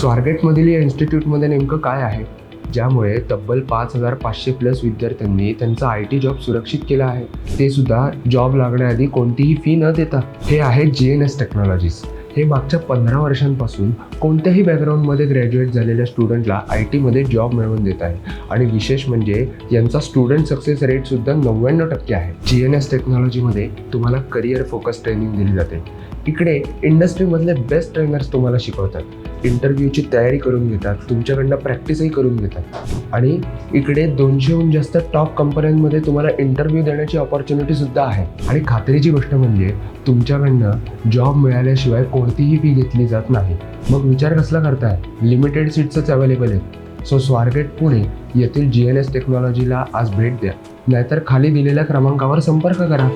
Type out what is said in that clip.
स्वारगेटमधील या इन्स्टिट्यूटमध्ये नेमकं काय आहे ज्यामुळे तब्बल 5,500+ विद्यार्थ्यांनी त्यांचा IT जॉब सुरक्षित केला आहे, ते सुद्धा जॉब लागण्याआधी कोणतीही फी न देता? हे आहे GNS टेक्नॉलॉजीज. हे मागच्या 15 वर्षांपासून कोणत्याही बॅकग्राऊंडमध्ये ग्रॅज्युएट झालेल्या स्टुडंटला IT मध्ये जॉब मिळवून देत आहे आणि विशेष म्हणजे यांचा स्टुडंट सक्सेस रेटसुद्धा 99% आहे. GNS टेक्नॉलॉजीमध्ये तुम्हाला करिअर फोकस ट्रेनिंग दिली जाते. इकडे इंडस्ट्रीमधले बेस्ट ट्रेनर्स तुम्हाला शिकवतात, इंटरव्ह्यूची तयारी करून घेतात, तुमच्याकडनं प्रॅक्टिसही करून घेतात आणि इकडे 200हून जास्त टॉप कंपन्यांमध्ये तुम्हाला इंटरव्ह्यू देण्याची ऑपॉर्च्युनिटीसुद्धा आहे. आणि खात्रीची गोष्ट म्हणजे तुमच्याकडनं जॉब मिळाल्याशिवाय कोणतीही फी घेतली जात नाही. मग विचार कसला करताय? लिमिटेड सीट्सच अवेलेबल आहेत. सो स्वारगेट पुणे येथील GNS टेक्नॉलॉजीला आज भेट द्या, नाहीतर खाली दिलेल्या क्रमांकावर संपर्क करा.